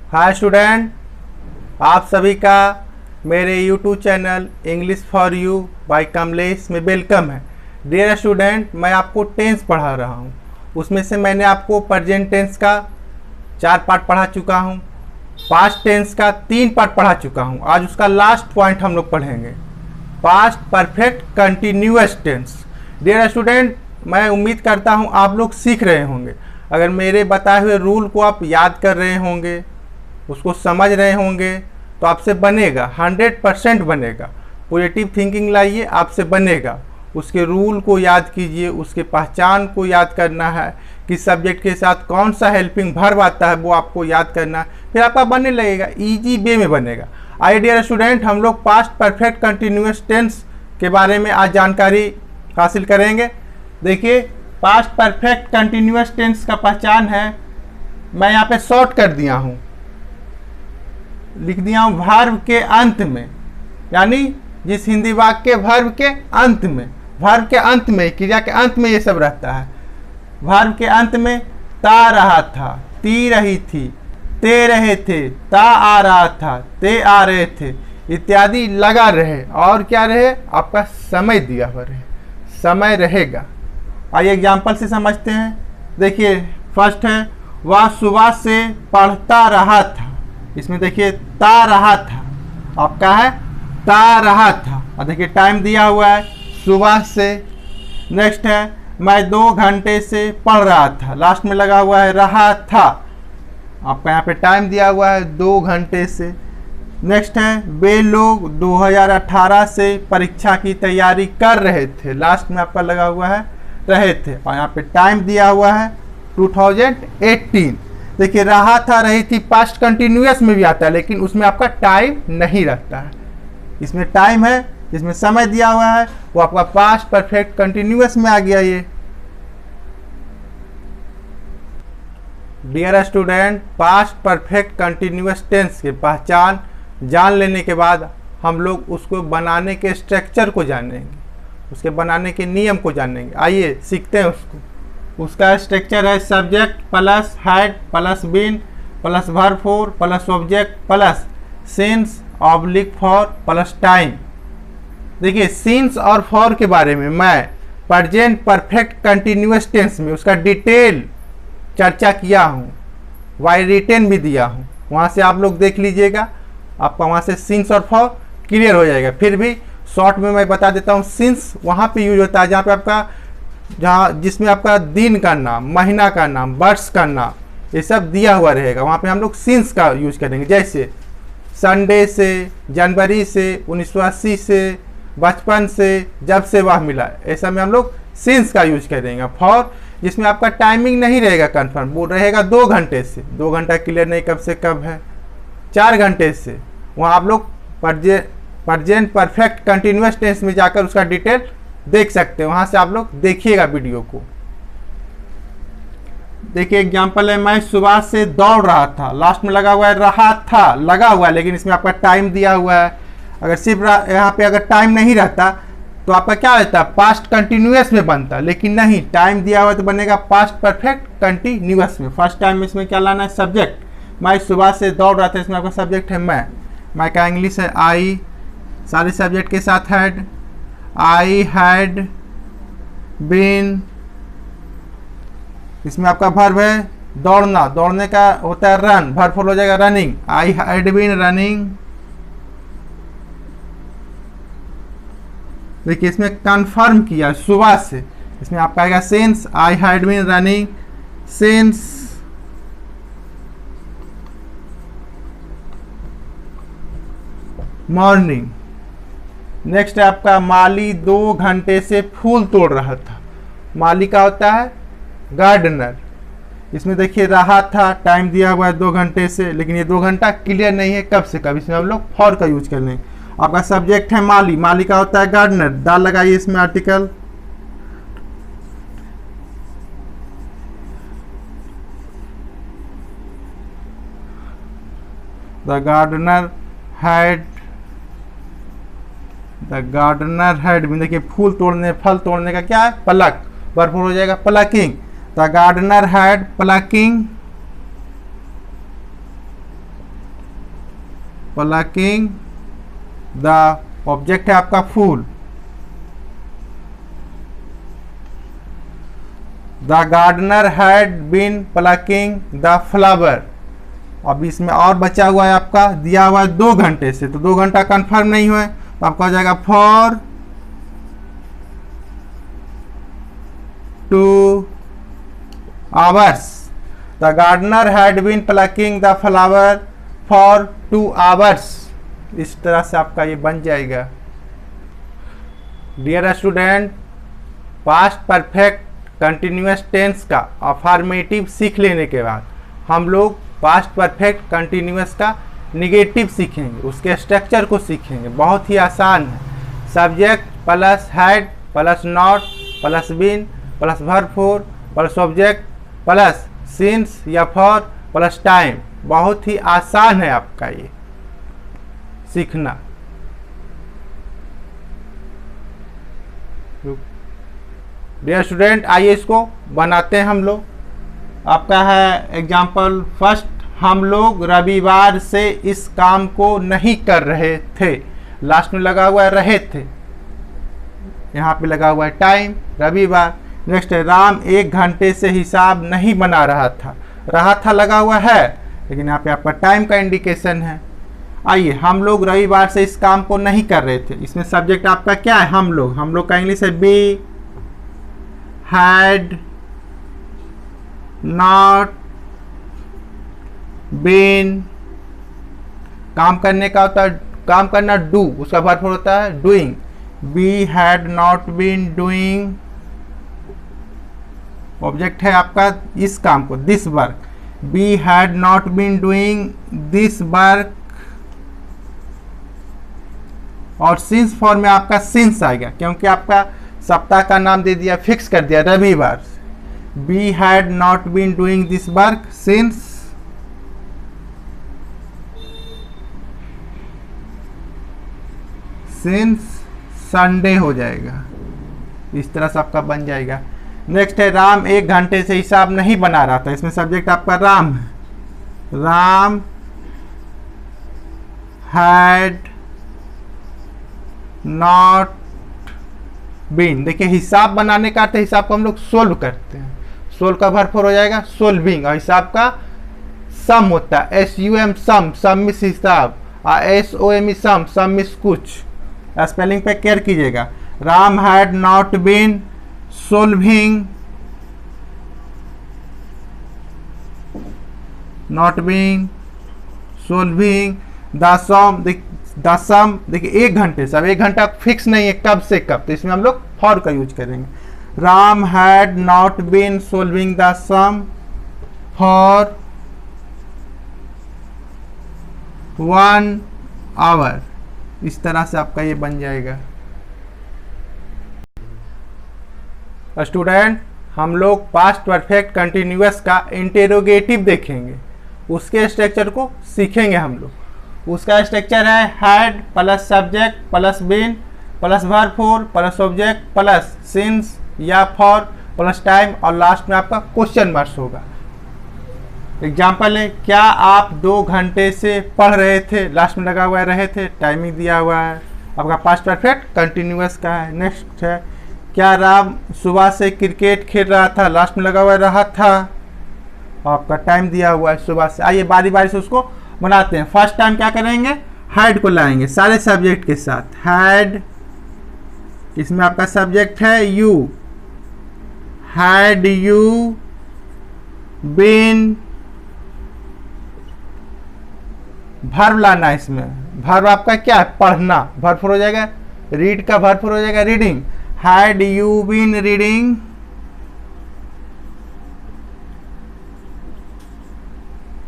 Hi student, आप सभी का मेरे YouTube channel English for you by Kamlesh में वेलकम है। डियर स्टूडेंट, मैं आपको टेंस पढ़ा रहा हूँ। उसमें से मैंने आपको प्रेजेंट टेंस का 4 पार्ट पढ़ा चुका हूँ, पास्ट टेंस का 3 पार्ट पढ़ा चुका हूँ। आज उसका लास्ट पॉइंट हम लोग पढ़ेंगे, past perfect continuous tense. Dear student, मैं उम्मीद करता हूँ आप लोग सीख रहे होंगे। अगर मेरे बताए हुए रूल को आप याद कर रहे होंगे, उसको समझ रहे होंगे, तो आपसे बनेगा, 100% बनेगा। पॉजिटिव थिंकिंग लाइए, आपसे बनेगा। उसके रूल को याद कीजिए, उसके पहचान को याद करना है, कि सब्जेक्ट के साथ कौन सा हेल्पिंग वर्ब आता है वो आपको याद करना है, फिर आपका बनने लगेगा, इजी वे में बनेगा। आइए डियर स्टूडेंट, हम लोग पास्ट परफेक्ट कंटिन्यूअस टेंस के बारे में आज जानकारी हासिल करेंगे। देखिए, पास्ट परफेक्ट कंटिन्यूअस टेंस का पहचान है, मैं यहाँ पे शॉर्ट कर दिया हूँ, लिख दिया हूँ वर्ब के अंत में, यानी जिस हिंदी वाक्य के वर्ब के अंत में, वर्ब के अंत में, क्रिया के अंत में ये सब रहता है। वर्ब के अंत में ता रहा था, ती रही थी, ते रहे थे, ता आ रहा था, ते आ रहे थे, इत्यादि लगा रहे। और क्या रहे? आपका समय दिया हुआ रहे, समय रहेगा। आइए एग्जाम्पल से समझते हैं। देखिए, फर्स्ट है, वह सुबह से पढ़ता रहा था। इसमें देखिए ता रहा था, आपका है ता रहा था, और देखिए टाइम दिया हुआ है सुबह से। नेक्स्ट है, मैं 2 घंटे से पढ़ रहा था, लास्ट में लगा हुआ है रहा था, आपका यहाँ पे टाइम दिया हुआ है 2 घंटे से। नेक्स्ट है, वे लोग 2018 से परीक्षा की तैयारी कर रहे थे, लास्ट में आपका लगा हुआ है रहे थे, और यहाँ पे टाइम दिया हुआ है 2018। देखिए, रहा था, रही थी, पास्ट कंटिन्यूअस में भी आता है, लेकिन उसमें आपका टाइम नहीं रहता है। इसमें टाइम है, इसमें समय दिया हुआ है, वो आपका पास्ट परफेक्ट कंटिन्यूअस में आ गया। ये dear student, past perfect continuous tense की पहचान जान लेने के बाद हम लोग उसको बनाने के स्ट्रक्चर को जानेंगे, उसके बनाने के नियम को जानेंगे। आइए सीखते हैं उसको। उसका स्ट्रक्चर है subject plus had plus been plus verb four plus object plus since oblique for plus time. देखिए, सिंस और फॉर के बारे में मैं प्रेजेंट परफेक्ट कंटिन्यूअस टेंस में उसका डिटेल चर्चा किया हूँ, वाई रिटेन भी दिया हूँ, वहाँ से आप लोग देख लीजिएगा, आपका वहाँ से सिंस और फॉर क्लियर हो जाएगा। फिर भी शॉर्ट में मैं बता देता हूँ, सिंस वहाँ पे यूज होता है जहाँ पे आपका, जिसमें आपका दिन का नाम, महीना का नाम, वर्ष का नाम, ये सब दिया हुआ रहेगा, वहाँ पे हम लोग सिंस का यूज करेंगे। जैसे संडे से, जनवरी से, 1980 से, बचपन से, जब से वह मिला, ऐसा में हम लोग सिंस का यूज करेंगे। फॉर जिसमें आपका टाइमिंग नहीं रहेगा कंफर्म, वो रहेगा 2 घंटे से, 2 घंटा क्लियर नहीं कब से कब है, 4 घंटे से, वहाँ आप लोग प्रेजेंट परफेक्ट कंटिन्यूअस टेंस में जाकर उसका डिटेल देख सकते हैं, वहाँ से आप लोग देखिएगा वीडियो को। देखिए एग्जाम्पल है, मैं सुबह से दौड़ रहा था, लास्ट में लगा हुआ है रहा था, लगा हुआ है, लेकिन इसमें आपका टाइम दिया हुआ है। अगर सिर्फ यहाँ पे अगर टाइम नहीं रहता तो आपका क्या रहता, पास्ट कंटिन्यूअस में बनता, लेकिन नहीं, टाइम दिया हुआ तो बनेगा पास्ट परफेक्ट कंटिन्यूअस में। फर्स्ट टाइम इसमें क्या लाना है, सब्जेक्ट। मैं सुबह से दौड़ रहा था, इसमें आपका सब्जेक्ट है मैं का इंग्लिश है आई, सारे सब्जेक्ट के साथ हैड, आई हैड बीन। इसमें आपका वर्ब है दौड़ना, दौड़ने का होता है रन, वर्ब फॉर हो जाएगा running, I had been running. देखिए, इसमें कंफर्म किया सुबह से, इसमें आपका आएगा since, I had been running since morning. Next है आपका माली 2 घंटे से फूल तोड़ रहा था। माली का होता है गार्डनर। इसमें देखिए रहा था, टाइम दिया हुआ है 2 घंटे से, लेकिन ये 2 घंटा क्लियर नहीं है कब से कब, इसमें हम लोग फॉर का यूज कर लेंगे। आपका सब्जेक्ट है माली, माली का होता है गार्डनर, दाल लगाइए इसमें आर्टिकल। द गार्डनर हैड भी, देखिए फूल तोड़ने, फल तोड़ने का क्या है, पलक, वर्ब हो जाएगा plucking. The gardener had plucking plucking the, object है आपका फूल, the gardener had been plucking the flower. अब इसमें और बचा हुआ है आपका, दिया हुआ है 2 घंटे से, तो 2 घंटा कंफर्म नहीं हुआ है, तो आपका हो जाएगा for 2 hours. The gardener had been plucking the flower for 2 hours. इस तरह से आपका ये बन जाएगा। Dear student, past perfect continuous tense का अफर्मेटिव सीख लेने के बाद हम लोग पास्ट परफेक्ट कंटिन्यूअस का निगेटिव सीखेंगे, उसके स्ट्रक्चर को सीखेंगे। बहुत ही आसान है। Subject plus had plus not plus been plus verb four plus object plus since या फॉर प्लस टाइम। बहुत ही आसान है आपका ये सीखना। डियर स्टूडेंट, आइए इसको बनाते हैं हम लोग। आपका है एग्जाम्पल फर्स्ट, हम लोग रविवार से इस काम को नहीं कर रहे थे। लास्ट में लगा हुआ है रहे थे, यहाँ पे लगा हुआ है टाइम, रविवार। नेक्स्ट है राम 1 घंटे से हिसाब नहीं बना रहा था लगा हुआ है, लेकिन यहाँ पे आपका टाइम का इंडिकेशन है। आइए, हम लोग रविवार से इस काम को नहीं कर रहे थे। इसमें सब्जेक्ट आपका क्या है? हम लोग का इंग्लिश है बी हैड नॉट बीन। काम करने का होता है, काम करना डू, उसका वर्ब होता है doing. We had not been doing, object है आपका इस काम को, this work. We had not been doing this work, और सिंस फॉर्म में आपका सिंस आएगा, क्योंकि आपका सप्ताह का नाम दे दिया, फिक्स कर दिया रविवार। We had not been doing this work since Sunday हो जाएगा। इस तरह से आपका बन जाएगा। नेक्स्ट है राम 1 घंटे से हिसाब नहीं बना रहा था। इसमें सब्जेक्ट आपका राम है। राम हैड नॉट बीन, देखिए हिसाब बनाने का अर्थ है, हिसाब को हम लोग सोल्व करते हैं। सोल्व का वर्ब हो जाएगा सोल्विंग, और हिसाब का सम होता है SUM सम, सम मिस हिसाब, और SOM सम, सम मिस कुछ। स्पेलिंग पे केयर कीजिएगा। Ram had not been solving, not been solving the sum. The sum देखिए 1 घंटे से, अब 1 घंटा फिक्स नहीं है कब से कब, तो इसमें हम लोग फॉर का यूज करेंगे। Ram had not been solving the sum for 1 hour. इस तरह से आपका ये बन जाएगा। स्टूडेंट, हम लोग पास्ट परफेक्ट कंटिन्यूअस का इंटेरोगेटिव देखेंगे, उसके स्ट्रक्चर को सीखेंगे हम लोग। उसका स्ट्रक्चर है had plus subject plus been plus verb four plus object plus since या फॉर प्लस टाइम, और लास्ट में आपका क्वेश्चन मार्क्स होगा। एग्जाम्पल है, क्या आप 2 घंटे से पढ़ रहे थे? लास्ट में लगा हुआ है रहे थे, टाइमिंग दिया हुआ है, आपका पास्ट परफेक्ट कंटिन्यूअस का है। नेक्स्ट है, क्या राम सुबह से क्रिकेट खेल रहा था? लास्ट में लगा हुआ है रहा था, आपका टाइम दिया हुआ है सुबह से। आइए बारी बारी से उसको बनाते हैं। फर्स्ट टाइम क्या करेंगे? हैड को लाएंगे सारे सब्जेक्ट के साथ। हैड, इसमें आपका सब्जेक्ट है you. Had you been, verb लाना है इसमें। वर्ब आपका क्या है? पढ़ना, वर्ब हो जाएगा। रीड का वर्ब हो जाएगा reading. Had you been reading,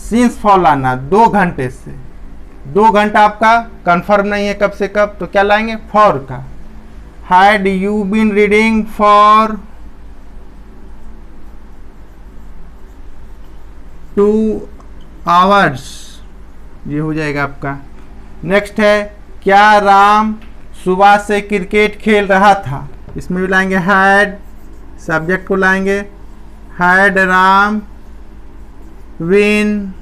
since for लाना 2 घंटे से। 2 घंटा आपका कंफर्म नहीं है कब से कब, तो क्या लाएंगे? फॉर का। Had you been reading for 2 hours, ये हो जाएगा आपका। नेक्स्ट है, क्या राम सुबह से क्रिकेट खेल रहा था? इसमें भी लाएंगे हैड, सब्जेक्ट को लाएंगे हैड राम बीन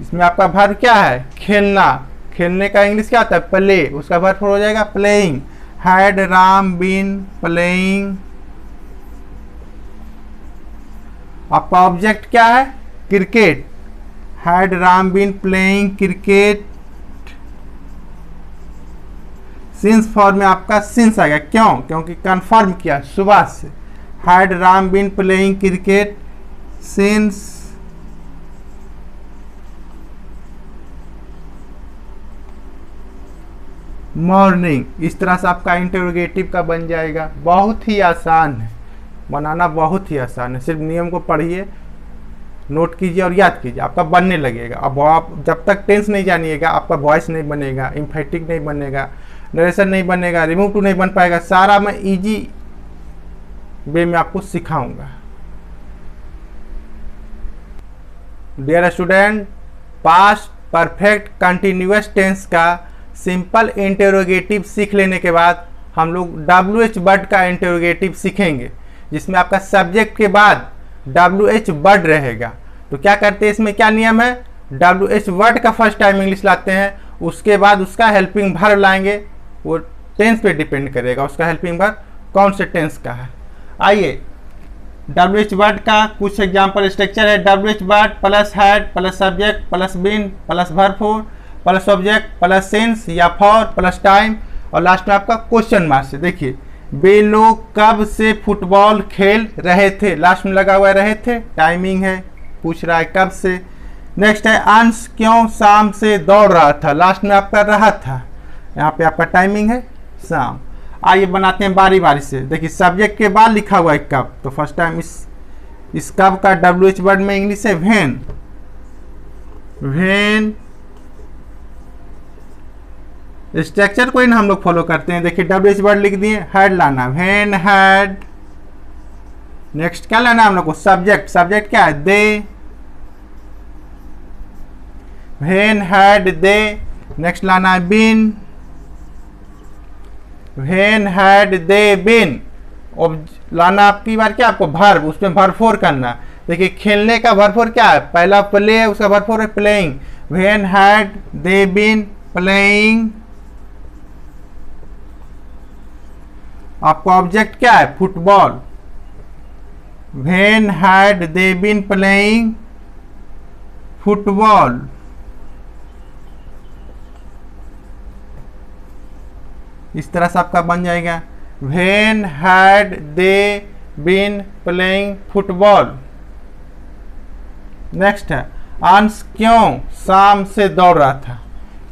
इसमें आपका वर्ब क्या है, खेलना। खेलने का इंग्लिश क्या होता है, प्ले। उसका वर्ब हो जाएगा playing. Had Ram been playing. आपका ऑब्जेक्ट क्या है, cricket. Had Ram been playing cricket. Since form में आपका सिंस आएगा, क्यों, क्योंकि कंफर्म किया सुबह से। Had Ram been playing cricket since morning. इस तरह से आपका इंटरोगेटिव का बन जाएगा। बहुत ही आसान है बनाना, बहुत ही आसान है। सिर्फ नियम को पढ़िए, नोट कीजिए और याद कीजिए, आपका बनने लगेगा। अब आप जब तक टेंस नहीं जानिएगा आपका वॉइस नहीं बनेगा, इम्फेटिक नहीं बनेगा, नरेशन नहीं बनेगा, रिमूव टू नहीं बन पाएगा। सारा मैं इजी वे में आपको सिखाऊंगा। Dear student, past perfect continuous tense का सिंपल इंटरोगेटिव सीख लेने के बाद हम लोग WH वर्ड का इंटरोगेटिव सीखेंगे, जिसमें आपका सब्जेक्ट के बाद WH वर्ड रहेगा। तो क्या करते हैं, इसमें क्या नियम है, WH वर्ड का फर्स्ट टाइम इंग्लिश लाते हैं, उसके बाद उसका हेल्पिंग वर्ब लाएंगे। वो टेंस पे डिपेंड करेगा उसका हेल्पिंग वर्ब कौन से टेंस का है। आइए WH वर्ड का कुछ एग्जाम्पल स्ट्रक्चर है। WH word plus had plus subject plus been plus verb four plus object plus since या फॉर प्लस टाइम और लास्ट में आपका क्वेश्चन मार्क से। देखिए, वे लोग कब से फुटबॉल खेल रहे थे, लास्ट में लगा हुआ रहे थे, टाइमिंग है, पूछ रहा है कब से। नेक्स्ट है अंश क्यों शाम से दौड़ रहा था, लास्ट में आपका रहा था, यहाँ पे आपका टाइमिंग है शाम। आइए बनाते हैं बारी बारी से। देखिए, सब्जेक्ट के बाद लिखा हुआ है कब, तो फर्स्ट टाइम इस कब का WH वर्ड में इंग्लिश है व्हेन। व्हेन स्ट्रक्चर को इन हम लोग फॉलो करते हैं। देखिए, WH वर्ड लिख दिए, हैड लाना, व्हेन हैड। नेक्स्ट क्या लाना हम लोग को, सब्जेक्ट। सब्जेक्ट क्या है, they, when had they. Next लाना है been, when had they been. लाना आपकी बार क्या, आपको वर्ब, उसमें वर्ब फोर करना। देखिए, खेलने का वर्ब फोर क्या है, पहला प्ले है, उसका वर्ब फोर है playing. When had they been playing. आपका ऑब्जेक्ट क्या है, football. When had they been playing football. इस तरह से आपका बन जाएगा, when had they been playing football. Next है अंश क्यों शाम से दौड़ रहा था।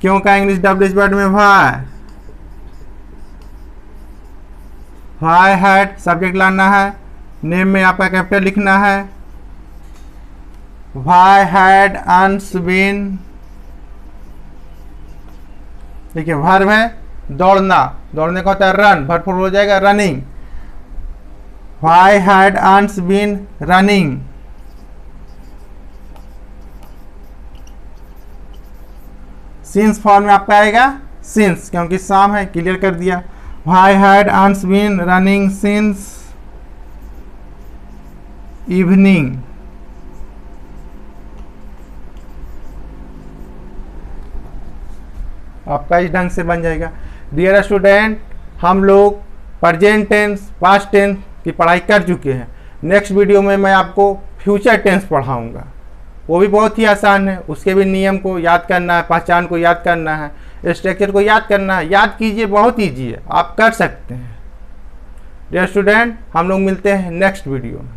क्यों का इंग्लिश WH वर्ड में वाई। वाई हैड सब्जेक्ट लाना है, नेम में आपका कैपिटल लिखना है। वाई हैड अंश बीन। देखिए, वर्ब है दौड़ना, दौड़ने का होता है रन, वर्ब फोर हो जाएगा रनिंग। वाई हैड अंश बीन रनिंग। सिंस फॉर्म में आपका आएगा सिंस, क्योंकि शाम है, क्लियर कर दिया। वाई हैड अंश बीन रनिंग सिंस इवनिंग। आपका इस ढंग से बन जाएगा। डियर स्टूडेंट, हम लोग प्रेजेंट टेंस, पास्ट टेंस की पढ़ाई कर चुके हैं। नेक्स्ट वीडियो में मैं आपको फ्यूचर टेंस पढ़ाऊंगा, वो भी बहुत ही आसान है। उसके भी नियम को याद करना है, पहचान को याद करना है, स्ट्रक्चर को याद करना है। याद कीजिए, बहुत ईजी है, आप कर सकते हैं। डियर स्टूडेंट, हम लोग मिलते हैं नेक्स्ट वीडियो में।